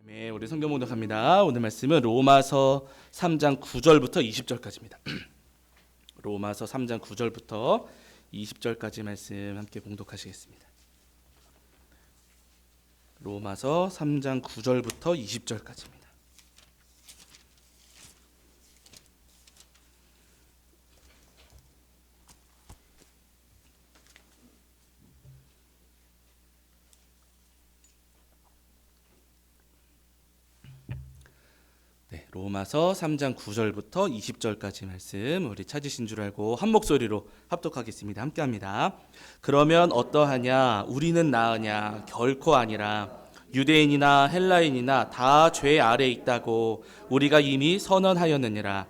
네, 우리 성경 봉독합니다. 오늘 말씀은 로마서 3장 9절부터 20절까지입니다. 로마서 3장 9절부터 20절까지 말씀 함께 봉독하시겠습니다. 로마서 3장 9절부터 20절까지입니다. 네, 로마서 3장 9절부터 20절까지 말씀 우리 찾으신 줄 알고 한 목소리로 합독하겠습니다. 함께합니다. 그러면 어떠하냐? 우리는 나으냐? 결코 아니라 유대인이나 헬라인이나 다 죄 아래 있다고 우리가 이미 선언하였느니라.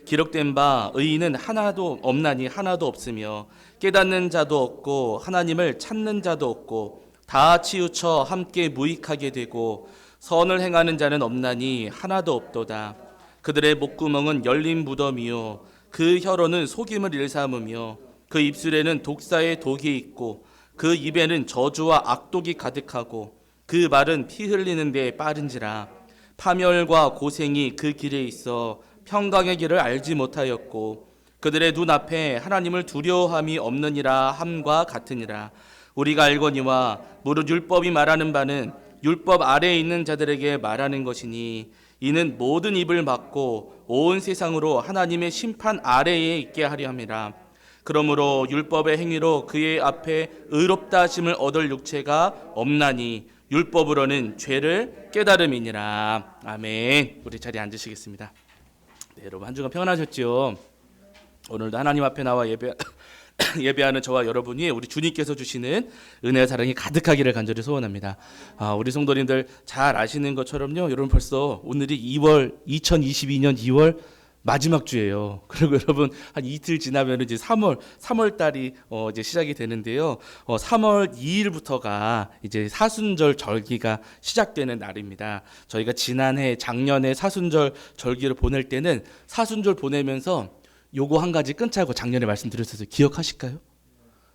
기록된 바 의인은 하나도 없나니 하나도 없으며 깨닫는 자도 없고 하나님을 찾는 자도 없고 다 치우쳐 함께 무익하게 되고 선을 행하는 자는 없나니 하나도 없도다. 그들의 목구멍은 열린 무덤이요 그 혀로는 속임을 일삼으며 그 입술에는 독사의 독이 있고 그 입에는 저주와 악독이 가득하고 그 말은 피 흘리는 데에 빠른지라. 파멸과 고생이 그 길에 있어 평강의 길을 알지 못하였고 그들의 눈앞에 하나님을 두려워함이 없느니라 함과 같으니라. 우리가 알거니와 무릇 율법이 말하는 바는 율법 아래에 있는 자들에게 말하는 것이니 이는 모든 입을 막고 온 세상으로 하나님의 심판 아래에 있게 하려 함이라. 그러므로 율법의 행위로 그의 앞에 의롭다 하심을 얻을 육체가 없나니 율법으로는 죄를 깨달음이니라. 아멘. 우리 자리에 앉으시겠습니다. 네, 여러분 한 주간 평안하셨죠? 오늘도 하나님 앞에 나와 예배하는 저와 여러분이 우리 주님께서 주시는 은혜와 사랑이 가득하기를 간절히 소원합니다. 우리 성도님들 잘 아시는 것처럼요, 여러분 벌써 오늘이 2022년 2월 마지막 주예요. 그리고 여러분 한 이틀 지나면 이제 3월 달이 이제 시작이 되는데요. 3월 2일부터가 이제 사순절 절기가 시작되는 날입니다. 저희가 작년에 사순절 절기를 보낼 때는 사순절 보내면서 요거 한 가지 끊자고 작년에 말씀드렸었어요. 기억하실까요?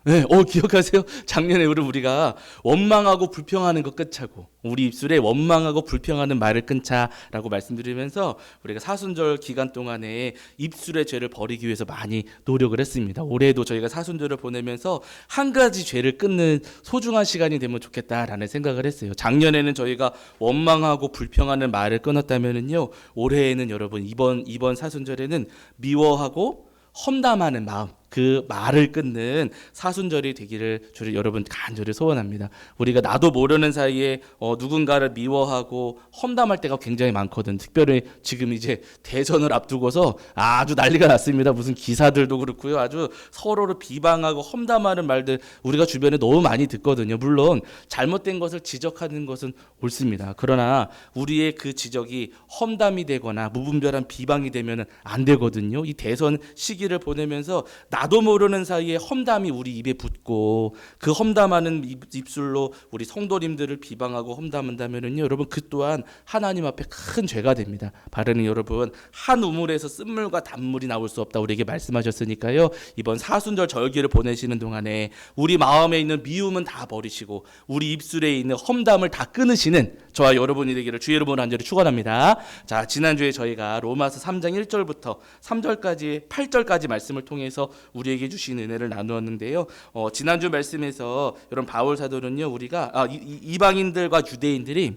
네, 기억하세요? 작년에 우리가 원망하고 불평하는 거 끊자고, 우리 입술에 원망하고 불평하는 말을 끊자라고 말씀드리면서 우리가 사순절 기간 동안에 입술의 죄를 버리기 위해서 많이 노력을 했습니다. 올해도 저희가 사순절을 보내면서 한 가지 죄를 끊는 소중한 시간이 되면 좋겠다라는 생각을 했어요. 작년에는 저희가 원망하고 불평하는 말을 끊었다면은요, 올해에는 여러분 이번 사순절에는 미워하고 험담하는 마음, 그 말을 끊는 사순절이 되기를 여러분 간절히 소원합니다. 우리가 나도 모르는 사이에 누군가를 미워하고 험담할 때가 굉장히 많거든. 특별히 지금 이제 대선을 앞두고서 아주 난리가 났습니다. 무슨 기사들도 그렇고요. 아주 서로를 비방하고 험담하는 말들 우리가 주변에 너무 많이 듣거든요. 물론 잘못된 것을 지적하는 것은 옳습니다. 그러나 우리의 그 지적이 험담이 되거나 무분별한 비방이 되면 안 되거든요. 이 대선 시기를 보내면서 나도 모르는 사이에 험담이 우리 입에 붙고 그 험담하는 입술로 우리 성도님들을 비방하고 험담한다면은요, 여러분 그 또한 하나님 앞에 큰 죄가 됩니다. 바르는 여러분, 한 우물에서 쓴물과 단물이 나올 수 없다 우리에게 말씀하셨으니까요. 이번 사순절 절기를 보내시는 동안에 우리 마음에 있는 미움은 다 버리시고 우리 입술에 있는 험담을 다 끊으시는 저와 여러분이 되기를 주의 이름으로 간절히 축원합니다. 자, 지난주에 저희가 로마서 3장 1절부터 3절까지 8절까지 말씀을 통해서 우리에게 주신 은혜를 나누었는데요. 지난주 말씀에서 여러분 바울 사도는요, 우리가 이방인들과 유대인들이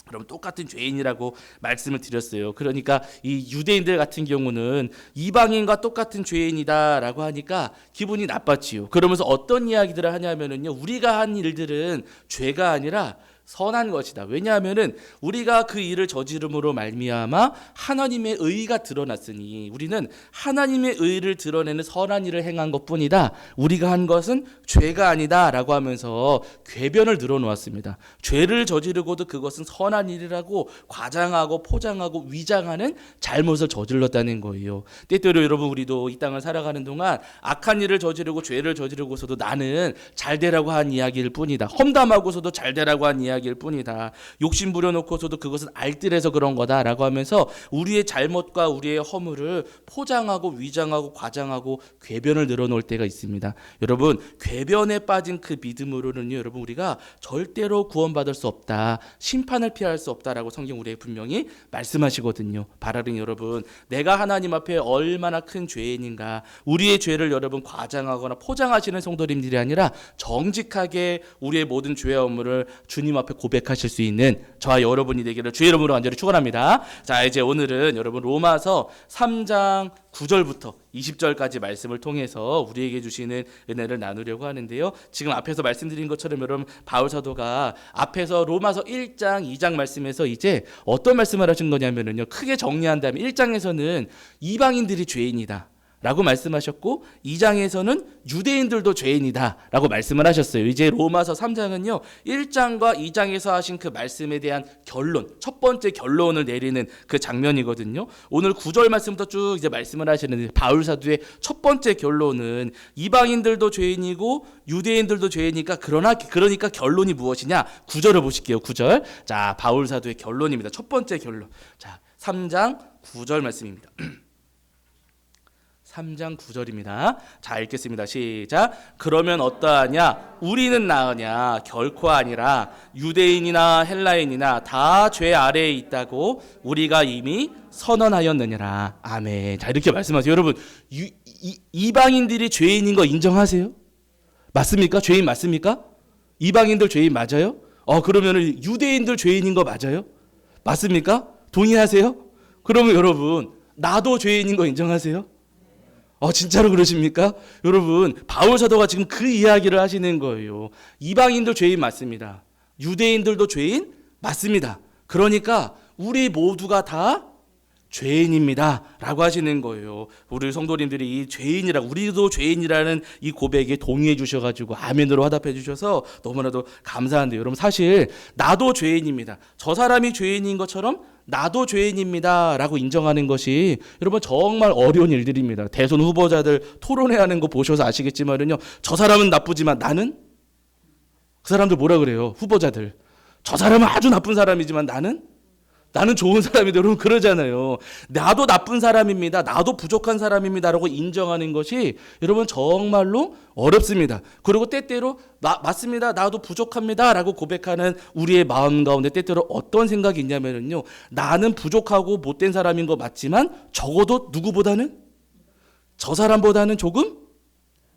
그럼 똑같은 죄인이라고 말씀을 드렸어요. 그러니까 이 유대인들 같은 경우는 이방인과 똑같은 죄인이다라고 하니까 기분이 나빴지요. 그러면서 어떤 이야기들을 하냐면은요, 우리가 한 일들은 죄가 아니라 선한 것이다. 왜냐하면은 우리가 그 일을 저지름으로 말미암아 하나님의 의가 드러났으니 우리는 하나님의 의를 드러내는 선한 일을 행한 것뿐이다. 우리가 한 것은 죄가 아니다라고 하면서 궤변을 늘어놓았습니다. 죄를 저지르고도 그것은 선한 일이라고 과장하고 포장하고 위장하는 잘못을 저질렀다는 거예요. 때때로 여러분 우리도 이 땅을 살아가는 동안 악한 일을 저지르고 죄를 저지르고서도 나는 잘 되라고 한 이야기일 뿐이다. 험담하고서도 잘 되라고 한 이야기 이야기일 뿐이다. 욕심 부려놓고서도 그것은 알뜰해서 그런 거다라고 하면서 우리의 잘못과 우리의 허물을 포장하고 위장하고 과장하고 궤변을 늘어놓을 때가 있습니다. 여러분, 궤변에 빠진 그 믿음으로는요, 여러분, 우리가 절대로 구원받을 수 없다, 심판을 피할 수 없다라고 성경 우리에게 분명히 말씀하시거든요. 바라는 여러분, 내가 하나님 앞에 얼마나 큰 죄인인가, 우리의 죄를 여러분 과장하거나 포장하시는 성도님들이 아니라 정직하게 우리의 모든 죄와 업무를 주님 앞에 고백하실 수 있는 저와 여러분이 되기를 주의 이름으로 간절히 축원합니다. 자, 이제 오늘은 여러분 로마서 3장 9절부터 20절까지 말씀을 통해서 우리에게 주시는 은혜를 나누려고 하는데요. 지금 앞에서 말씀드린 것처럼 여러분 바울 사도가 앞에서 로마서 1장 2장 말씀에서 이제 어떤 말씀을 하신 거냐면요, 크게 정리한다면 1장에서는 이방인들이 죄인이다 라고 말씀하셨고 2장에서는 유대인들도 죄인이다 라고 말씀을 하셨어요. 이제 로마서 3장은요 1장과 2장에서 하신 그 말씀에 대한 결론, 첫 번째 결론을 내리는 그 장면이거든요. 오늘 9절 말씀부터 쭉 이제 말씀을 하시는데 바울 사도의 첫 번째 결론은 이방인들도 죄인이고 유대인들도 죄인이니까 그러니까 결론이 무엇이냐? 9절을 보실게요. 9절. 자, 바울 사도의 결론입니다. 첫 번째 결론. 자, 3장 9절 말씀입니다. 3장 9절입니다. 자, 읽겠습니다. 시작. 그러면 어떠하냐? 우리는 나으냐? 결코 아니라 유대인이나 헬라인이나 다 죄 아래에 있다고 우리가 이미 선언하였느니라. 아멘. 자, 이렇게 말씀하세요. 여러분, 이방인들이 죄인인 거 인정하세요? 맞습니까? 죄인 맞습니까? 이방인들 죄인 맞아요? 그러면 유대인들 죄인인 거 맞아요? 맞습니까? 동의하세요? 그러면 여러분, 나도 죄인인 거 인정하세요? 진짜로 그러십니까? 여러분, 바울 사도가 지금 그 이야기를 하시는 거예요. 이방인도 죄인 맞습니다. 유대인들도 죄인 맞습니다. 그러니까 우리 모두가 다 죄인입니다 라고 하시는 거예요. 우리 성도님들이 이 죄인이라, 우리도 죄인이라는 이 고백에 동의해 주셔가지고 아멘으로 화답해 주셔서 너무나도 감사한데요. 여러분, 사실 나도 죄인입니다, 저 사람이 죄인인 것처럼 나도 죄인입니다 라고 인정하는 것이 여러분 정말 어려운 일들입니다. 대선 후보자들 토론회 하는 거 보셔서 아시겠지만요, 저 사람은 나쁘지만 나는, 그 사람들 뭐라 그래요? 후보자들, 저 사람은 아주 나쁜 사람이지만 나는 좋은 사람이다. 여러분 그러잖아요. 나도 나쁜 사람입니다, 나도 부족한 사람입니다 라고 인정하는 것이 여러분 정말로 어렵습니다. 그리고 때때로 맞습니다, 나도 부족합니다 라고 고백하는 우리의 마음 가운데 때때로 어떤 생각이 있냐면요, 나는 부족하고 못된 사람인 거 맞지만 적어도 누구보다는, 저 사람보다는 조금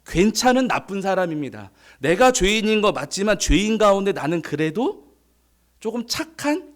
괜찮은 나쁜 사람입니다. 내가 죄인인 거 맞지만 죄인 가운데 나는 그래도 조금 착한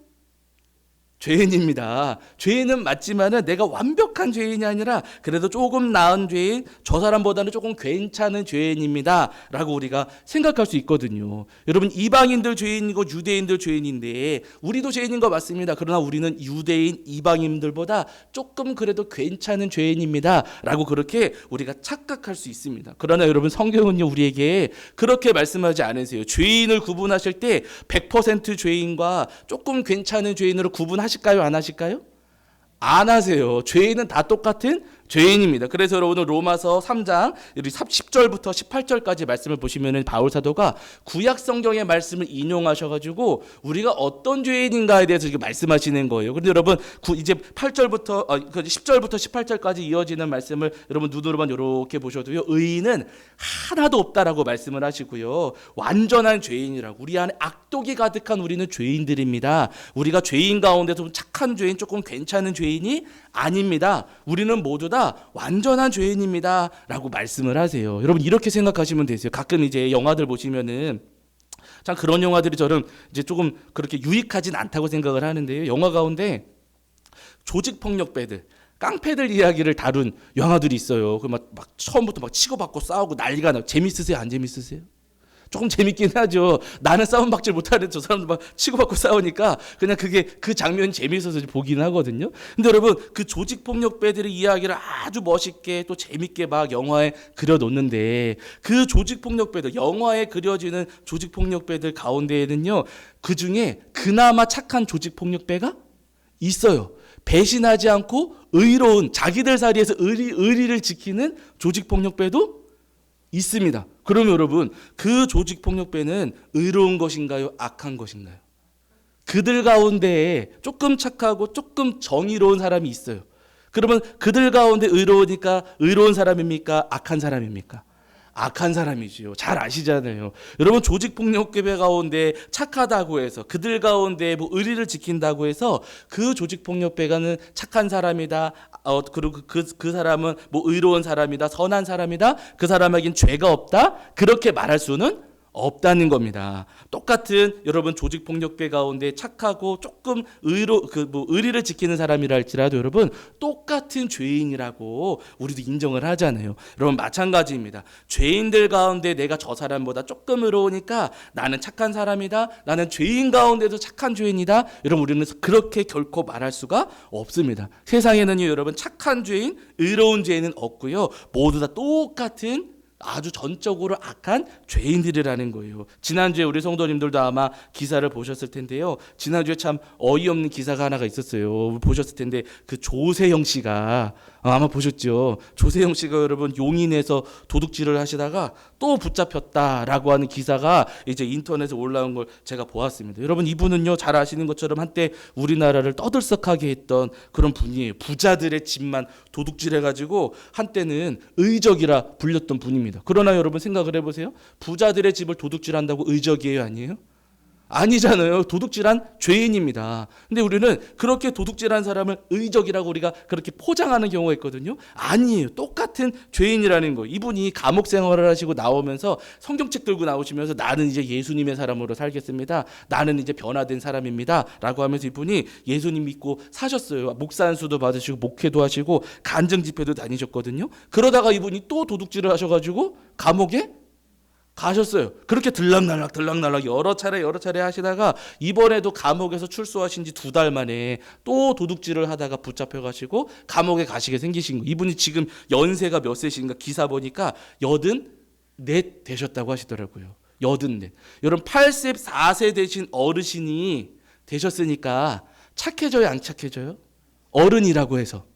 죄인입니다. 죄인은 맞지만은 내가 완벽한 죄인이 아니라 그래도 조금 나은 죄인, 저 사람보다는 조금 괜찮은 죄인입니다 라고 우리가 생각할 수 있거든요. 여러분, 이방인들 죄인이고 유대인들 죄인인데 우리도 죄인인 거 맞습니다. 그러나 우리는 유대인, 이방인들보다 조금 그래도 괜찮은 죄인입니다 라고 그렇게 우리가 착각할 수 있습니다. 그러나 여러분, 성경은요 우리에게 그렇게 말씀하지 않으세요. 죄인을 구분하실 때 100% 죄인과 조금 괜찮은 죄인으로 구분하실까요? 안 하실까요? 안 하세요. 죄인은 다 똑같은 죄인입니다. 그래서 오늘 로마서 3장 10절부터 18절까지 말씀을 보시면은 바울 사도가 구약 성경의 말씀을 인용하셔가지고 우리가 어떤 죄인인가에 대해서 이렇게 말씀하시는 거예요. 그런데 여러분, 이제 10절부터 18절까지 이어지는 말씀을 여러분 눈으로만 이렇게 보셔도요, 의인은 하나도 없다라고 말씀을 하시고요, 완전한 죄인이라고, 우리 안에 악독이 가득한 우리는 죄인들입니다. 우리가 죄인 가운데 좀 착한 죄인, 조금 괜찮은 죄인이 아닙니다. 우리는 모두 다 완전한 죄인입니다 라고 말씀을 하세요. 여러분, 이렇게 생각하시면 되세요. 가끔 이제 영화들 보시면은 참 그런 영화들이 저는 이제 조금 그렇게 유익하진 않다고 생각을 하는데요, 영화 가운데 조직폭력배들, 깡패들 이야기를 다룬 영화들이 있어요. 막 처음부터 막 치고받고 싸우고 난리가 나고. 재밌으세요? 안 재밌으세요? 조금 재밌긴 하죠. 나는 싸움 박질 못하는 저 사람들 막 치고받고 싸우니까 그냥 그 장면이 재미있어서 보긴 하거든요. 근데 여러분, 그 조직폭력배들의 이야기를 아주 멋있게 또 재밌게 막 영화에 그려놓는데, 그 조직폭력배들, 영화에 그려지는 조직폭력배들 가운데에는요, 그 중에 그나마 착한 조직폭력배가 있어요. 배신하지 않고 의로운, 자기들 사리에서 의리를 지키는 조직폭력배도 있습니다. 그러면 여러분, 그 조직폭력배는 의로운 것인가요? 악한 것인가요? 그들 가운데에 조금 착하고 조금 정의로운 사람이 있어요. 그러면 그들 가운데 의로우니까 의로운 사람입니까? 악한 사람입니까? 악한 사람이지요. 잘 아시잖아요. 여러분, 조직폭력배 가운데 착하다고 해서 그들 가운데 뭐 의리를 지킨다고 해서 그 조직폭력배가는 착한 사람이다. 그리고 그 사람은 뭐 의로운 사람이다. 선한 사람이다. 그 사람에겐 죄가 없다. 그렇게 말할 수는 없다는 겁니다. 똑같은 여러분 조직폭력배 가운데 착하고 조금 의리를 지키는 사람이라 할지라도 여러분 똑같은 죄인이라고 우리도 인정을 하잖아요. 여러분 마찬가지입니다. 죄인들 가운데 내가 저 사람보다 조금 의로우니까 나는 착한 사람이다. 나는 죄인 가운데도 착한 죄인이다. 여러분 우리는 그렇게 결코 말할 수가 없습니다. 세상에는요 여러분 착한 죄인, 의로운 죄인은 없고요. 모두 다 똑같은 아주 전적으로 악한 죄인들이라는 거예요. 지난주에 우리 성도님들도 아마 기사를 보셨을 텐데요. 지난주에 참 어이없는 기사가 하나가 있었어요. 보셨을 텐데 그 조세영 씨가 아마 보셨죠. 조세영 씨가 여러분 용인에서 도둑질을 하시다가 또 붙잡혔다라고 하는 기사가 이제 인터넷에 올라온 걸 제가 보았습니다. 여러분 이분은요 잘 아시는 것처럼 한때 우리나라를 떠들썩하게 했던 그런 분이에요. 부자들의 집만 도둑질해가지고 한때는 의적이라 불렸던 분입니다. 그러나 여러분 생각을 해보세요. 부자들의 집을 도둑질한다고 의적이에요, 아니에요? 아니잖아요. 도둑질한 죄인입니다. 근데 우리는 그렇게 도둑질한 사람을 의적이라고 우리가 그렇게 포장하는 경우가 있거든요. 아니에요. 똑같은 죄인이라는 거예요. 이분이 감옥 생활을 하시고 나오면서 성경책 들고 나오시면서 나는 이제 예수님의 사람으로 살겠습니다. 나는 이제 변화된 사람입니다. 라고 하면서 이분이 예수님 믿고 사셨어요. 목사 안수도 받으시고 목회도 하시고 간증 집회도 다니셨거든요. 그러다가 이분이 또 도둑질을 하셔가지고 감옥에 가셨어요. 그렇게 들락날락 여러 차례 하시다가 이번에도 감옥에서 출소하신 지 2달 만에 또 도둑질을 하다가 붙잡혀가시고 감옥에 가시게 생기신 거예요. 이분이 지금 연세가 몇 세신가 기사 보니까 84 되셨다고 하시더라고요. 84. 여러분 84세 되신 어르신이 되셨으니까 착해져요, 안 착해져요? 어른이라고 해서.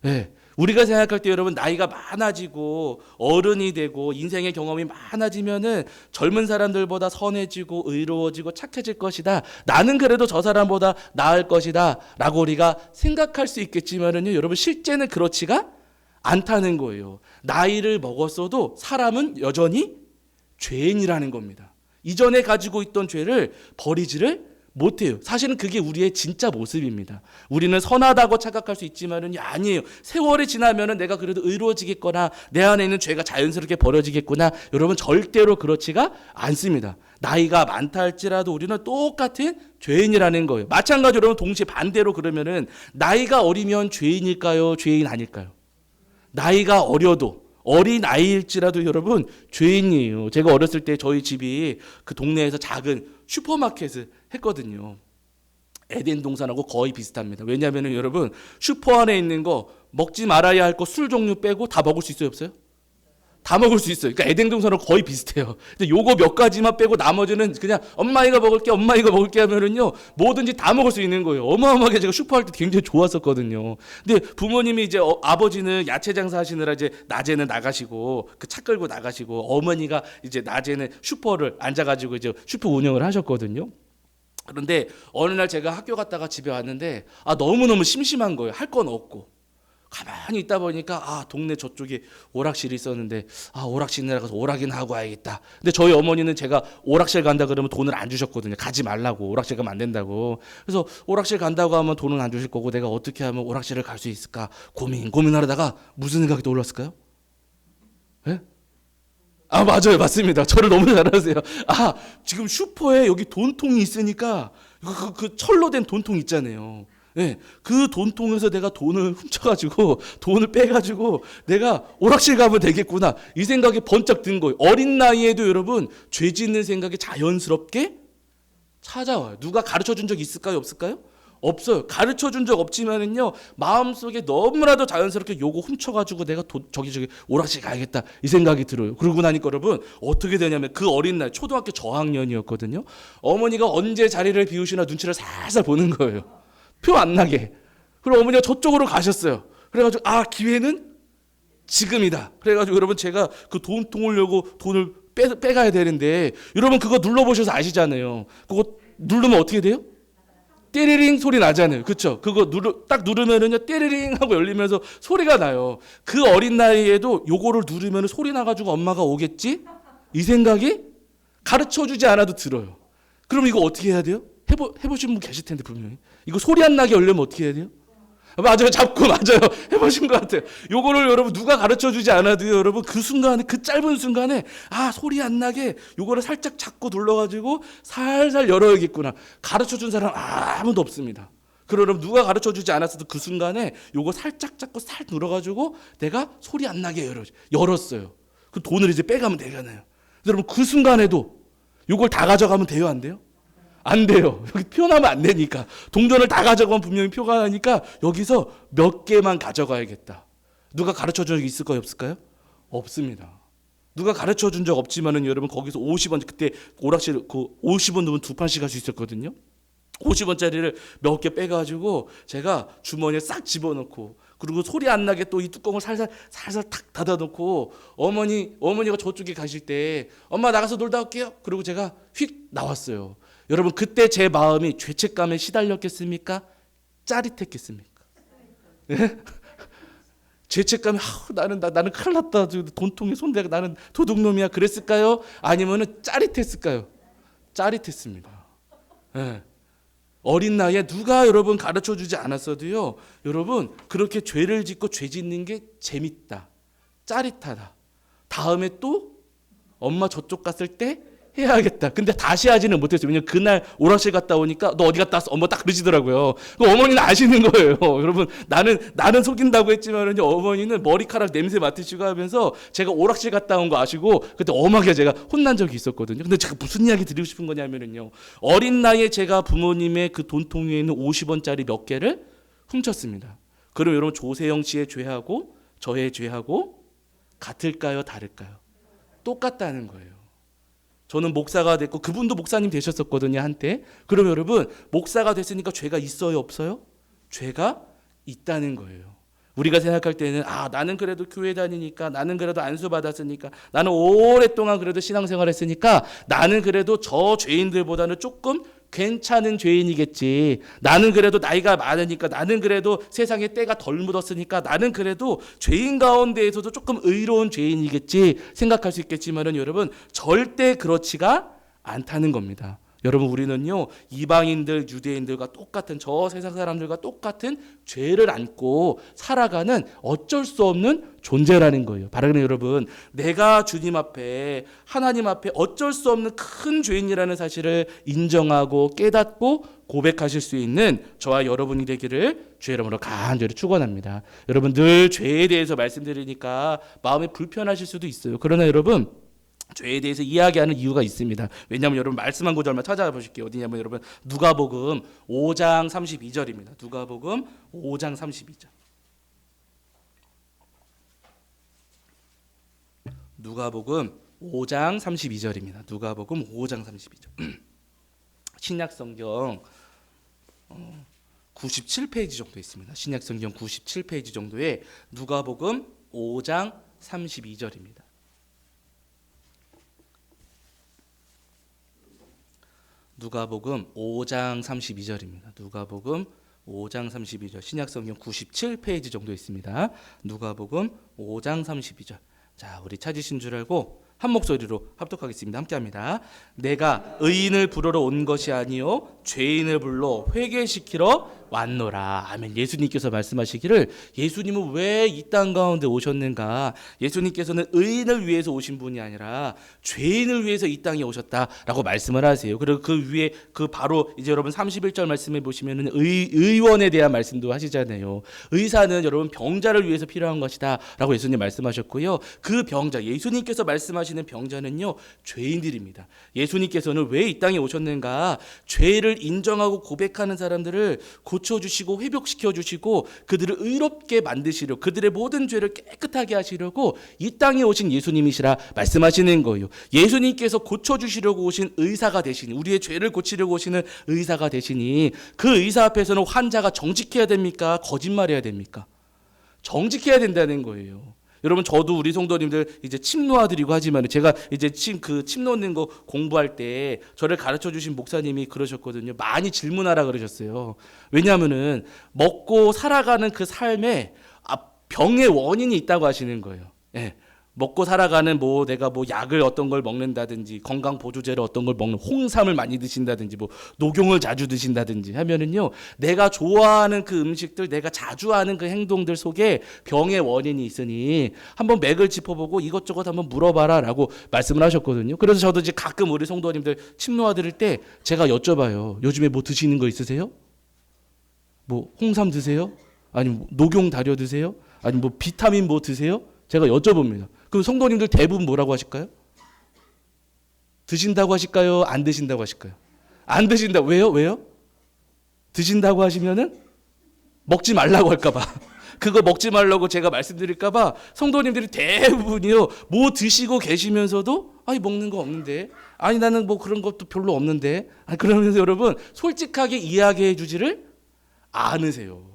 네. 우리가 생각할 때 여러분 나이가 많아지고 어른이 되고 인생의 경험이 많아지면은 젊은 사람들보다 선해지고 의로워지고 착해질 것이다. 나는 그래도 저 사람보다 나을 것이다. 라고 우리가 생각할 수 있겠지만은요. 여러분 실제는 그렇지가 않다는 거예요. 나이를 먹었어도 사람은 여전히 죄인이라는 겁니다. 이전에 가지고 있던 죄를 버리지를 못해요. 사실은 그게 우리의 진짜 모습입니다. 우리는 선하다고 착각할 수 있지만은 아니에요. 세월이 지나면은 내가 그래도 의로워지겠거나 내 안에 있는 죄가 자연스럽게 버려지겠구나. 여러분 절대로 그렇지가 않습니다. 나이가 많다 할지라도 우리는 똑같은 죄인이라는 거예요. 마찬가지로 여러분 동시에 반대로 그러면은 나이가 어리면 죄인일까요? 죄인 아닐까요? 나이가 어려도 어린 아이일지라도 여러분 죄인이에요. 제가 어렸을 때 저희 집이 그 동네에서 작은 슈퍼마켓을 했거든요. 에덴 동산하고 거의 비슷합니다. 왜냐하면 여러분 슈퍼 안에 있는 거 먹지 말아야 할 거 술 종류 빼고 다 먹을 수 있어요, 없어요? 다 먹을 수 있어요. 그러니까 에덴 동산하고 거의 비슷해요. 근데 요거 몇 가지만 빼고 나머지는 그냥 엄마 이거 먹을게 하면은요 뭐든지 다 먹을 수 있는 거예요. 어마어마하게 제가 슈퍼할 때 굉장히 좋았었거든요. 근데 부모님이 이제 아버지는 야채 장사하시느라 이제 낮에는 나가시고 그 차 끌고 나가시고 어머니가 이제 낮에는 슈퍼를 앉아가지고 이제 슈퍼 운영을 하셨거든요. 그런데 어느 날 제가 학교 갔다가 집에 왔는데 너무너무 심심한 거예요. 할 건 없고. 가만히 있다 보니까 동네 저쪽에 오락실이 있었는데 오락실에 가서 오락이나 하고 와야겠다. 근데 저희 어머니는 제가 오락실 간다 그러면 돈을 안 주셨거든요. 가지 말라고. 오락실 가면 안 된다고. 그래서 오락실 간다고 하면 돈은 안 주실 거고 내가 어떻게 하면 오락실을 갈 수 있을까 고민하다가 무슨 생각이 떠올랐을까요? 예? 맞아요. 맞습니다. 저를 너무 잘 아세요. 지금 슈퍼에 여기 돈통이 있으니까 그 철로 된 돈통 있잖아요. 네, 그 돈통에서 내가 돈을 훔쳐가지고 돈을 빼가지고 내가 오락실 가면 되겠구나 이 생각이 번쩍 든 거예요. 어린 나이에도 여러분 죄 짓는 생각이 자연스럽게 찾아와요. 누가 가르쳐준 적 있을까요? 없을까요? 없어요. 가르쳐준 적 없지만은요 마음속에 너무나도 자연스럽게 요거 훔쳐가지고 내가 저기 오락실 가야겠다 이 생각이 들어요. 그러고 나니까 여러분 어떻게 되냐면 그 어린 나이 초등학교 저학년이었거든요. 어머니가 언제 자리를 비우시나 눈치를 살살 보는 거예요. 표 안 나게. 그리고 어머니가 저쪽으로 가셨어요. 그래가지고 기회는 지금이다. 그래가지고 여러분 제가 그 돈통을 열고 돈을 빼가야 되는데 여러분 그거 눌러보셔서 아시잖아요. 그거 누르면 어떻게 돼요? 띠리링 소리 나잖아요. 그렇죠? 그거 딱 누르면은요 띠리링 하고 열리면서 소리가 나요. 그 어린 나이에도 요거를 누르면 소리 나가지고 엄마가 오겠지? 이 생각이 가르쳐주지 않아도 들어요. 그럼 이거 어떻게 해야 돼요? 해보신 분 계실 텐데 분명히. 이거 소리 안 나게 열려면 어떻게 해야 돼요? 맞아요. 잡고 맞아요. 해보신 것 같아요. 요거를 여러분 누가 가르쳐주지 않아도요. 여러분 그 순간에 그 짧은 순간에 소리 안 나게 요거를 살짝 잡고 눌러가지고 살살 열어야겠구나. 가르쳐준 사람 아무도 없습니다. 그러면 누가 가르쳐주지 않았어도 그 순간에 요거 살짝 잡고 살 눌러가지고 내가 소리 안 나게 열었어요. 그 돈을 이제 빼가면 되잖아요. 여러분 그 순간에도 요걸 다 가져가면 돼요? 안 돼요? 안 돼요. 여기 표현하면 안 되니까. 동전을 다 가져가면 분명히 표가 나니까 여기서 몇 개만 가져가야겠다. 누가 가르쳐준 적 있을까요? 없을까요? 없습니다. 누가 가르쳐준 적 없지만은 여러분 거기서 50원 그때 오락실 그 50원 넣으면 두 판씩 할 수 있었거든요. 50원짜리를 몇 개 빼가지고 제가 주머니에 싹 집어넣고 그리고 소리 안 나게 또 이 뚜껑을 살살 탁 닫아놓고 어머니가 저쪽에 가실 때 엄마 나가서 놀다 올게요. 그리고 제가 휙 나왔어요. 여러분 그때 제 마음이 죄책감에 시달렸겠습니까? 짜릿했겠습니까? 네? 죄책감이 나는 큰일 났다. 돈통에 손대가 나는 도둑놈이야. 그랬을까요? 아니면은 짜릿했을까요? 짜릿했습니다. 네. 어린 나이에 누가 여러분 가르쳐주지 않았어도요. 여러분 그렇게 죄를 짓고 죄 짓는 게 재밌다. 짜릿하다. 다음에 또 엄마 저쪽 갔을 때 해야겠다. 근데 다시 하지는 못했어요. 왜냐면 그날 오락실 갔다 오니까 너 어디 갔다 왔어? 엄마 딱 그러시더라고요. 어머니는 아시는 거예요. 여러분 나는 속인다고 했지만 어머니는 머리카락 냄새 맡으시고 하면서 제가 오락실 갔다 온 거 아시고 그때 엄하게 제가 혼난 적이 있었거든요. 근데 제가 무슨 이야기 드리고 싶은 거냐면요. 어린 나이에 제가 부모님의 그 돈통에 있는 50원짜리 몇 개를 훔쳤습니다. 그럼 여러분 조세영 씨의 죄하고 저의 죄하고 같을까요? 다를까요? 똑같다는 거예요. 저는 목사가 됐고 그분도 목사님 되셨었거든요 한때. 그럼 여러분 목사가 됐으니까 죄가 있어요 없어요? 죄가 있다는 거예요. 우리가 생각할 때는 나는 그래도 교회 다니니까 나는 그래도 안수 받았으니까 나는 오랫동안 그래도 신앙생활 했으니까 나는 그래도 저 죄인들보다는 조금 괜찮은 죄인이겠지. 나는 그래도 나이가 많으니까 나는 그래도 세상에 때가 덜 묻었으니까 나는 그래도 죄인 가운데에서도 조금 의로운 죄인이겠지 생각할 수 있겠지만은 여러분 절대 그렇지가 않다는 겁니다. 여러분 우리는요 이방인들 유대인들과 똑같은 저 세상 사람들과 똑같은 죄를 안고 살아가는 어쩔 수 없는 존재라는 거예요. 바로 여러분 내가 주님 앞에 하나님 앞에 어쩔 수 없는 큰 죄인이라는 사실을 인정하고 깨닫고 고백하실 수 있는 저와 여러분이 되기를 주의 이름으로 간절히 축원합니다. 여러분 늘 죄에 대해서 말씀드리니까 마음이 불편하실 수도 있어요. 그러나 여러분 죄에 대해서 이야기하는 이유가 있습니다. 왜냐하면 여러분 말씀 한 구절만 찾아보실게요. 어디냐면 여러분 누가복음 5장 32절입니다. 누가복음 5장 32절. 누가복음 5장 32절입니다. 누가복음 5장 32절. 신약성경 97페이지 정도 있습니다. 신약성경 97페이지 정도에 누가복음 5장 32절입니다. 누가복음 5장 32절입니다. 누가복음 5장 32절. 신약성경 97페이지 정도 있습니다. 누가복음 5장 32절. 자, 우리 찾으신 줄 알고 한 목소리로 합독하겠습니다. 함께합니다. 내가 의인을 부르러 온 것이 아니요 죄인을 불러 회개시키러 왔노라. 아멘. 예수님께서 말씀하시기를 예수님은 왜 이 땅 가운데 오셨는가? 예수님께서는 의인을 위해서 오신 분이 아니라 죄인을 위해서 이 땅에 오셨다라고 말씀을 하세요. 그리고 그 위에 그 바로 이제 여러분 31절 말씀해 보시면은 의원에 대한 말씀도 하시잖아요. 의사는 여러분 병자를 위해서 필요한 것이다라고 예수님 말씀하셨고요. 그 병자 예수님께서 말씀하시는 병자는요 죄인들입니다. 예수님께서는 왜 이 땅에 오셨는가? 죄를 인정하고 고백하는 사람들을 고쳐주시고 회복시켜주시고 그들을 의롭게 만드시려고 그들의 모든 죄를 깨끗하게 하시려고 이 땅에 오신 예수님이시라 말씀하시는 거예요. 예수님께서 고쳐주시려고 오신 의사가 되시니 우리의 죄를 고치려고 오시는 의사가 되시니 그 의사 앞에서는 환자가 정직해야 됩니까? 거짓말해야 됩니까? 정직해야 된다는 거예요. 여러분 저도 우리 성도님들 이제 침 놓아드리고 하지만 제가 이제 침 놓는 거 공부할 때 저를 가르쳐 주신 목사님이 그러셨거든요. 많이 질문하라 그러셨어요. 왜냐하면은 먹고 살아가는 그 삶에 병의 원인이 있다고 하시는 거예요. 예. 먹고 살아가는 내가 약을 어떤 걸 먹는다든지 건강 보조제를 어떤 걸 먹는 홍삼을 많이 드신다든지 녹용을 자주 드신다든지 하면은요 내가 좋아하는 그 음식들 내가 자주 하는 그 행동들 속에 병의 원인이 있으니 한번 맥을 짚어보고 이것저것 한번 물어봐라라고 말씀을 하셨거든요. 그래서 저도 이제 가끔 우리 성도님들 침 놓아드릴 때 제가 여쭤봐요. 요즘에 뭐 드시는 거 있으세요? 홍삼 드세요? 아니면 녹용 다려 드세요? 아니면 비타민 드세요? 제가 여쭤봅니다. 그럼 성도님들 대부분 뭐라고 하실까요? 드신다고 하실까요? 안 드신다고 하실까요? 안 드신다. 왜요? 드신다고 하시면은 먹지 말라고 할까봐. 그거 먹지 말라고 제가 말씀드릴까봐 성도님들이 대부분이요. 드시고 계시면서도 먹는 거 없는데. 나는 그런 것도 별로 없는데. 그러면서 여러분 솔직하게 이야기해 주지를 않으세요.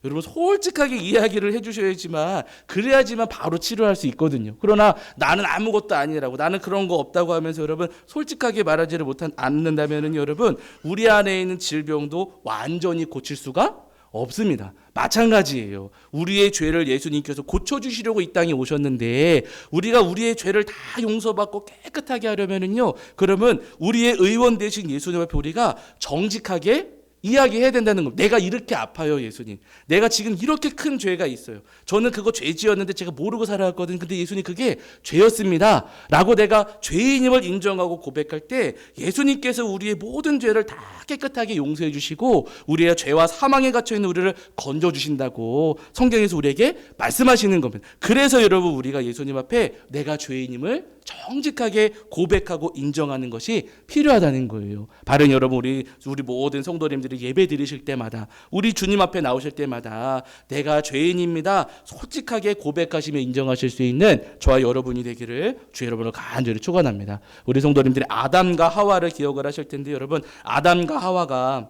여러분 솔직하게 이야기를 해주셔야지만 그래야지만 바로 치료할 수 있거든요. 그러나 나는 아무것도 아니라고 나는 그런 거 없다고 하면서 여러분 솔직하게 말하지를 않는다면은 여러분 우리 안에 있는 질병도 완전히 고칠 수가 없습니다. 마찬가지예요. 우리의 죄를 예수님께서 고쳐주시려고 이 땅에 오셨는데 우리가 우리의 죄를 다 용서받고 깨끗하게 하려면은요 그러면 우리의 의원 되신 예수님 앞에 우리가 정직하게 이야기해야 된다는 겁니다. 내가 이렇게 아파요, 예수님. 내가 지금 이렇게 큰 죄가 있어요. 저는 그거 죄 지었는데 제가 모르고 살아왔거든요. 근데 예수님 그게 죄였습니다. 라고 내가 죄인임을 인정하고 고백할 때 예수님께서 우리의 모든 죄를 다 깨끗하게 용서해 주시고 우리의 죄와 사망에 갇혀있는 우리를 건져주신다고 성경에서 우리에게 말씀하시는 겁니다. 그래서 여러분 우리가 예수님 앞에 내가 죄인임을 정직하게 고백하고 인정하는 것이 필요하다는 거예요. 바른 여러분 우리 모든 성도님들이 예배 드리실 때마다 우리 주님 앞에 나오실 때마다 내가 죄인입니다. 솔직하게 고백하시며 인정하실 수 있는 저와 여러분이 되기를 주 여러분을 간절히 축원합니다. 우리 성도님들이 아담과 하와를 기억을 하실 텐데 여러분 아담과 하와가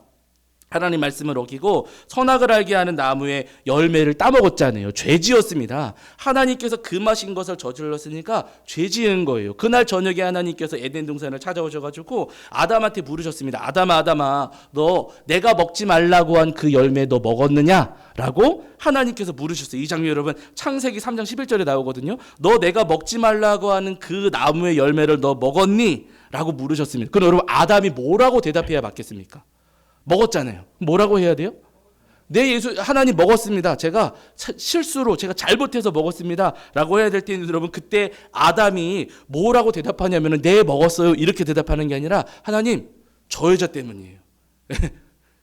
하나님 말씀을 어기고 선악을 알게 하는 나무의 열매를 따먹었잖아요. 죄지었습니다. 하나님께서 금하신 것을 저질렀으니까 죄지은 거예요. 그날 저녁에 하나님께서 에덴 동산을 찾아오셔가지고 아담한테 물으셨습니다. 아담아 너 내가 먹지 말라고 한 그 열매 너 먹었느냐? 라고 하나님께서 물으셨어요. 이 장면 여러분 창세기 3장 11절에 나오거든요. 너 내가 먹지 말라고 하는 그 나무의 열매를 너 먹었니? 라고 물으셨습니다. 그럼 여러분 아담이 뭐라고 대답해야 맞겠습니까? 먹었잖아요. 뭐라고 해야 돼요? 네, 하나님 먹었습니다. 제가 실수로 제가 잘못해서 먹었습니다. 라고 해야 될 때는 여러분 그때 아담이 뭐라고 대답하냐면 네, 먹었어요. 이렇게 대답하는 게 아니라 하나님, 저 여자 때문이에요.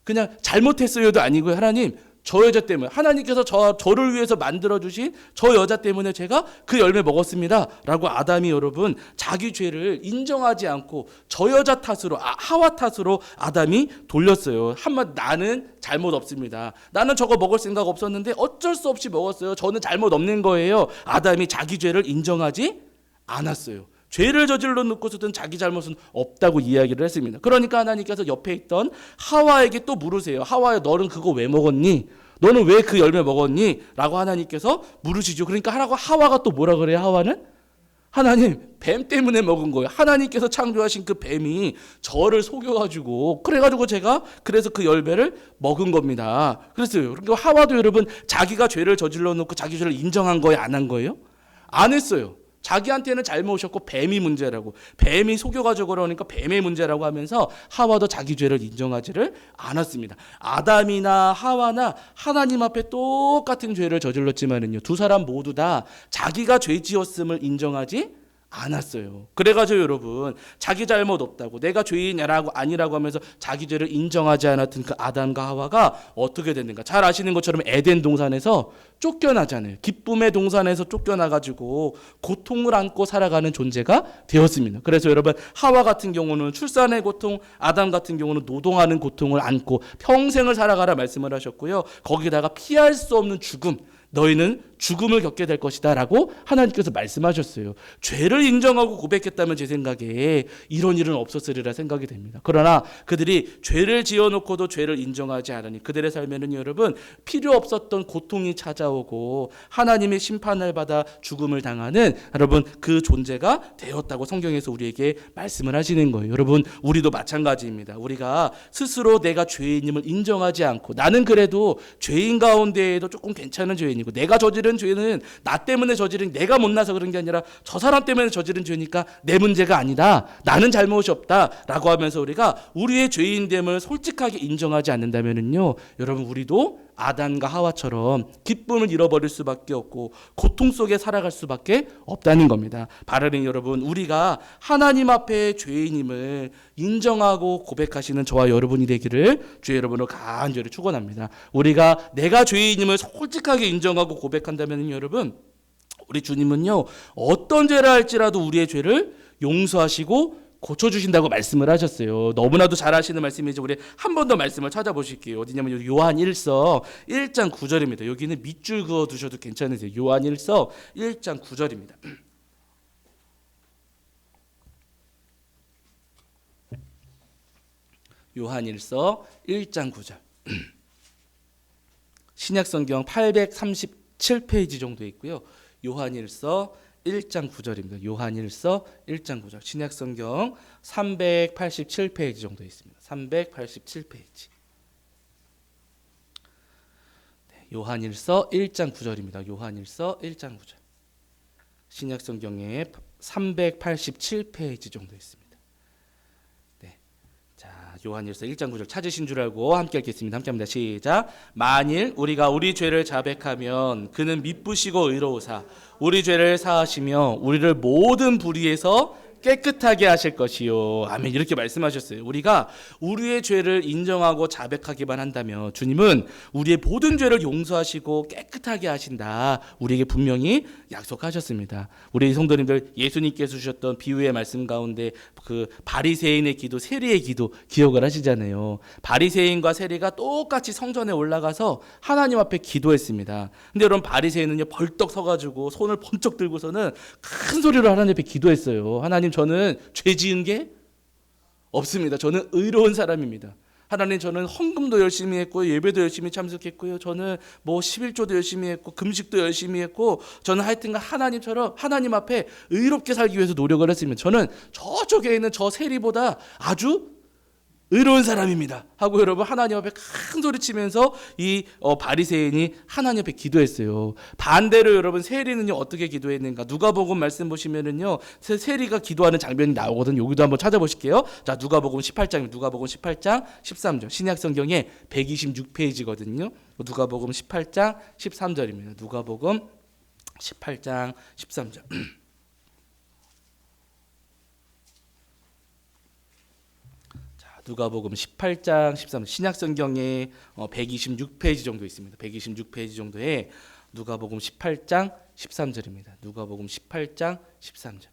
그냥 잘못했어요도 아니고요. 하나님, 저 여자 때문에 하나님께서 저를 위해서 만들어주신 저 여자 때문에 제가 그 열매 먹었습니다. 라고 아담이 여러분 자기 죄를 인정하지 않고 저 여자 탓으로 하와 탓으로 아담이 돌렸어요. 한마디 나는 잘못 없습니다. 나는 저거 먹을 생각 없었는데 어쩔 수 없이 먹었어요. 저는 잘못 없는 거예요. 아담이 자기 죄를 인정하지 않았어요. 죄를 저질러 놓고서든 자기 잘못은 없다고 이야기를 했습니다. 그러니까 하나님께서 옆에 있던 하와에게 또 물으세요. 하와야 너는 그거 왜 먹었니? 너는 왜 그 열매 먹었니? 라고 하나님께서 물으시죠. 그러니까 하와가 또 뭐라 그래요? 하와는? 하나님 뱀 때문에 먹은 거예요. 하나님께서 창조하신 그 뱀이 저를 속여가지고 그래가지고 제가 그래서 그 열매를 먹은 겁니다. 그랬어요. 그러니까 하와도 여러분 자기가 죄를 저질러 놓고 자기 죄를 인정한 거예요? 안 한 거예요? 안 했어요. 자기한테는 잘못이었고 뱀이 문제라고 뱀이 속여가지고 그러니까 뱀의 문제라고 하면서 하와도 자기 죄를 인정하지를 않았습니다. 아담이나 하와나 하나님 앞에 똑같은 죄를 저질렀지만은요 두 사람 모두 다 자기가 죄 지었음을 인정하지 않았어요. 그래가지고 여러분 자기 잘못 없다고 내가 죄인이라고 아니라고 하면서 자기 죄를 인정하지 않았던 그 아담과 하와가 어떻게 됐는가 잘 아시는 것처럼 에덴 동산에서 쫓겨나잖아요. 기쁨의 동산에서 쫓겨나가지고 고통을 안고 살아가는 존재가 되었습니다. 그래서 여러분 하와 같은 경우는 출산의 고통, 아담 같은 경우는 노동하는 고통을 안고 평생을 살아가라 말씀을 하셨고요. 거기다가 피할 수 없는 죽음, 너희는 죽음을 겪게 될 것이다 라고 하나님께서 말씀하셨어요. 죄를 인정하고 고백했다면 제 생각에 이런 일은 없었으리라 생각이 됩니다. 그러나 그들이 죄를 지어놓고도 죄를 인정하지 않으니 그들의 삶에는 여러분 필요 없었던 고통이 찾아오고 하나님의 심판을 받아 죽음을 당하는 여러분 그 존재가 되었다고 성경에서 우리에게 말씀을 하시는 거예요. 여러분 우리도 마찬가지입니다. 우리가 스스로 내가 죄인임을 인정하지 않고 나는 그래도 죄인 가운데에도 조금 괜찮은 죄인이고 내가 저지른 죄는 나 때문에 저지른 내가 못나서 그런 게 아니라 저 사람 때문에 저지른 죄니까 내 문제가 아니다. 나는 잘못이 없다라고 하면서 우리가 우리의 죄인됨을 솔직하게 인정하지 않는다면은요. 여러분 우리도 아담과 하와처럼 기쁨을 잃어버릴 수밖에 없고 고통 속에 살아갈 수밖에 없다는 겁니다. 바라는 여러분 우리가 하나님 앞에 죄인임을 인정하고 고백하시는 저와 여러분이 되기를 주의 여러분을 간절히 축원합니다. 우리가 내가 죄인임을 솔직하게 인정하고 고백한다면 여러분 우리 주님은요 어떤 죄를 할지라도 우리의 죄를 용서하시고 고쳐주신다고 말씀을 하셨어요. 너무나도 잘 하시는 말씀이지 우리 한 번 더 말씀을 찾아보실게요. 어디냐면 요한 1서 1장 9절입니다. 여기는 밑줄 그어 두셔도 괜찮으세요. 요한 1서 1장 9절입니다. 요한 1서 1장 9절. 신약성경 837페이지 정도 있고요. 요한 1서 1장 9절입니다. 요한 1서 1장 9절. 신약성경 387페이지 정도 있습니다. 387페이지. 네, 요한 1서 1장 9절입니다. 요한 1서 1장 9절. 신약성경에 387페이지 정도 있습니다. 요한일서 1장 9절 찾으신 줄 알고 함께 읽겠습니다. 함께 합니다. 시작. 만일 우리가 우리 죄를 자백하면 그는 미쁘시고 의로우사 우리 죄를 사하시며 우리를 모든 불의에서 깨끗하게 하실 것이요. 아멘. 이렇게 말씀하셨어요. 우리가 우리의 죄를 인정하고 자백하기만 한다면 주님은 우리의 모든 죄를 용서하시고 깨끗하게 하신다. 우리에게 분명히 약속하셨습니다. 우리 성도님들 예수님께서 주셨던 비유의 말씀 가운데 그 바리새인의 기도, 세리의 기도 기억을 하시잖아요. 바리새인과 세리가 똑같이 성전에 올라가서 하나님 앞에 기도했습니다. 근데 여러분 바리새인은요 벌떡 서가지고 손을 번쩍 들고서는 큰 소리로 하나님 앞에 기도했어요. 하나님 저는 죄 지은 게 없습니다. 저는 의로운 사람입니다. 하나님 저는 헌금도 열심히 했고 예배도 열심히 참석했고요. 저는 뭐 11조도 열심히 했고 금식도 열심히 했고 저는 하여튼간 하나님처럼 하나님 앞에 의롭게 살기 위해서 노력을 했습니다. 저는 저쪽에 있는 저 세리보다 아주 의로운 사람입니다. 하고 여러분 하나님 앞에 큰 소리 치면서 이 바리새인이 하나님 앞에 기도했어요. 반대로 여러분 세리는요 어떻게 기도했는가? 누가복음 말씀 보시면은요 세리가 기도하는 장면이 나오거든요. 여기도 한번 찾아보실게요. 자 누가복음 18장입니다. 누가복음 18장 13절 신약성경에 126페이지거든요. 누가복음 18장 13절입니다. 누가복음 18장 13절. 누가복음 18장 13절 신약성경에 126페이지 정도 있습니다. 126페이지 정도에 누가복음 18장 13절입니다. 누가복음 18장 13절.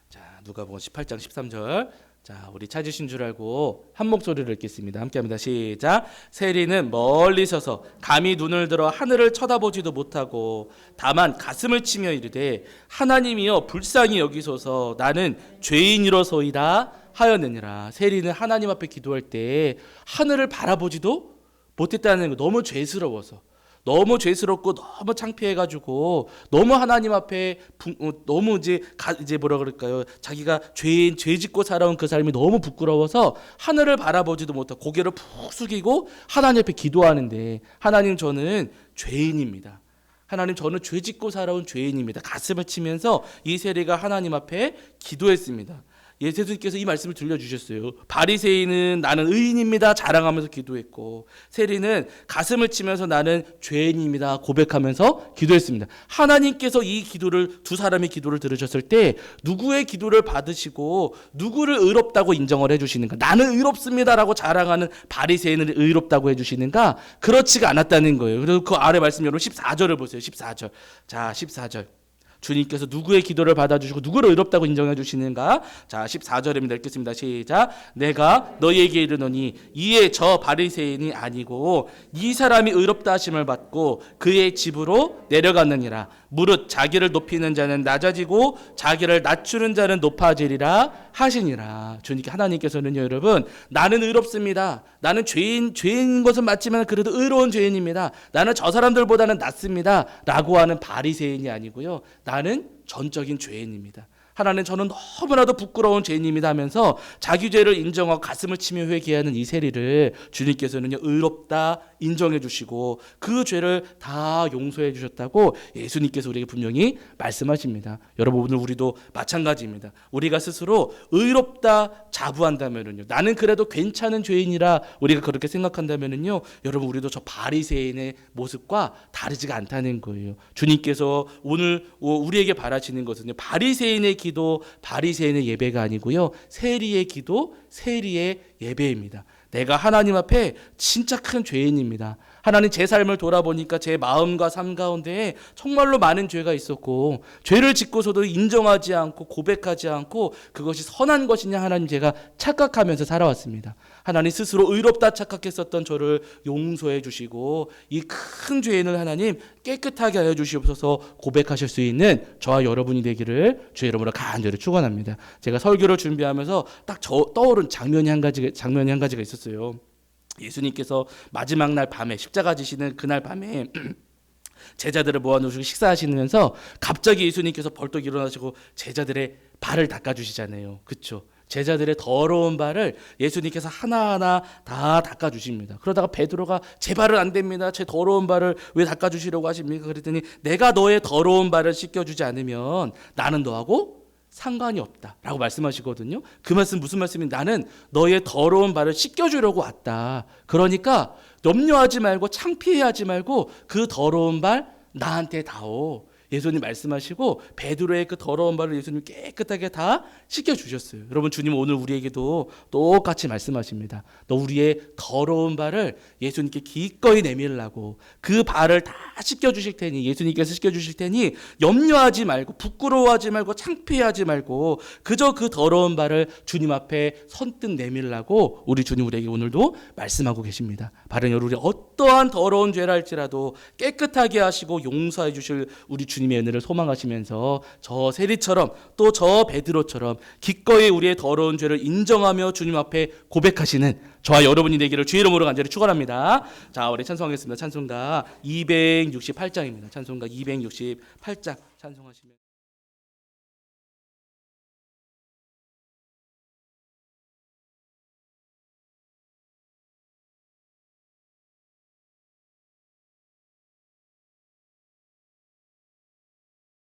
자, 누가복음 18장 13절. 자, 우리 찾으신 줄 알고 한 목소리를 읽겠습니다. 함께합니다. 시작. 세리는 멀리 서서 감히 눈을 들어 하늘을 쳐다보지도 못하고 다만 가슴을 치며 이르되 하나님이여 불쌍히 여기소서 나는 죄인이로소이다 하였느니라. 세리는 하나님 앞에 기도할 때 하늘을 바라보지도 못했다는 거. 너무 죄스러워서 너무 죄스럽고 너무 창피해가지고 너무 하나님 앞에 너무 이제 뭐라 그럴까요? 자기가 죄 짓고 살아온 그 삶이 너무 부끄러워서 하늘을 바라보지도 못하고 고개를 푹 숙이고 하나님 앞에 기도하는데 하나님 저는 죄인입니다. 하나님 저는 죄 짓고 살아온 죄인입니다. 가슴을 치면서 이 세리가 하나님 앞에 기도했습니다. 예수님께서 이 말씀을 들려주셨어요. 바리새인은 나는 의인입니다 자랑하면서 기도했고 세리는 가슴을 치면서 나는 죄인입니다 고백하면서 기도했습니다. 하나님께서 이 기도를 두 사람의 기도를 들으셨을 때 누구의 기도를 받으시고 누구를 의롭다고 인정을 해주시는가? 나는 의롭습니다라고 자랑하는 바리새인을 의롭다고 해주시는가? 그렇지가 않았다는 거예요. 그래서 그 아래 말씀 여러분 14절을 보세요. 14절. 자 14절. 주님께서 누구의 기도를 받아주시고 누구를 의롭다고 인정해 주시는가? 자, 14절입니다. 읽겠습니다. 시작. 내가 너희에게 이르노니 이에 저 바리새인이 아니고 이 사람이 의롭다 하심을 받고 그의 집으로 내려갔느니라. 무릇 자기를 높이는 자는 낮아지고 자기를 낮추는 자는 높아지리라 하시니라. 주님께 하나님께서는요, 여러분, 나는 의롭습니다. 나는 죄인인 것은 맞지만 그래도 의로운 죄인입니다. 나는 저 사람들보다는 낫습니다. 라고 하는 바리새인이 아니고요. 나는 전적인 죄인입니다. 하나님, 저는 너무나도 부끄러운 죄인입니다 하면서 자기 죄를 인정하고 가슴을 치며 회개하는 이 세리를 주님께서는요, 의롭다 인정해 주시고 그 죄를 다 용서해 주셨다고 예수님께서 우리에게 분명히 말씀하십니다. 여러분, 오늘 우리도 마찬가지입니다. 우리가 스스로 의롭다 자부한다면은요, 나는 그래도 괜찮은 죄인이라 우리가 그렇게 생각한다면은요, 여러분, 우리도 저 바리새인의 모습과 다르지가 않다는 거예요. 주님께서 오늘 우리에게 바라시는 것은요, 바리새인의 기도, 바리새인의 예배가 아니고요, 세리의 기도, 세리의 예배입니다. 내가 하나님 앞에 진짜 큰 죄인입니다. 하나님, 제 삶을 돌아보니까 제 마음과 삶 가운데에 정말로 많은 죄가 있었고 죄를 짓고서도 인정하지 않고 고백하지 않고 그것이 선한 것이냐 하나님, 제가 착각하면서 살아왔습니다. 하나님, 스스로 의롭다 착각했었던 저를 용서해 주시고 이 큰 죄인을 하나님 깨끗하게 하여 주시옵소서 고백하실 수 있는 저와 여러분이 되기를 주의 이름으로 간절히 축원합니다. 제가 설교를 준비하면서 딱 떠오른 장면이 한 가지가 있었어요. 예수님께서 마지막 날 밤에 십자가 지시는 그날 밤에 제자들을 모아놓으시고 식사하시면서 갑자기 예수님께서 벌떡 일어나시고 제자들의 발을 닦아주시잖아요. 그렇죠? 제자들의 더러운 발을 예수님께서 하나하나 다 닦아주십니다. 그러다가 베드로가 제 발은 안 됩니다. 제 더러운 발을 왜 닦아주시려고 하십니까? 그랬더니 내가 너의 더러운 발을 씻겨주지 않으면 나는 너하고 상관이 없다라고 말씀하시거든요. 그 말씀 무슨 말씀인지, 나는 너의 더러운 발을 씻겨주려고 왔다. 그러니까 염려하지 말고 창피해하지 말고 그 더러운 발 나한테 다오. 예수님 말씀하시고 베드로의 그 더러운 발을 예수님 깨끗하게 다 씻겨주셨어요. 여러분, 주님 오늘 우리에게도 똑같이 말씀하십니다. 너 우리의 더러운 발을 예수님께 기꺼이 내밀라고, 그 발을 다 씻겨주실 테니, 예수님께서 씻겨주실 테니 염려하지 말고 부끄러워하지 말고 창피하지 말고 그저 그 더러운 발을 주님 앞에 선뜻 내밀라고 우리 주님 우리에게 오늘도 말씀하고 계십니다. 바른 여러분, 우리 어떠한 더러운 죄를 할지라도 깨끗하게 하시고 용서해 주실 우리 주님의 은혜를 소망하시면서 저 세리처럼 또 저 베드로처럼 기꺼이 우리의 더러운 죄를 인정하며 주님 앞에 고백하시는 저와 여러분이 되기를 주의 이름으로 간절히 축원합니다. 자, 우리 찬송하겠습니다. 찬송가 268장입니다. 찬송가 268장 찬송하시면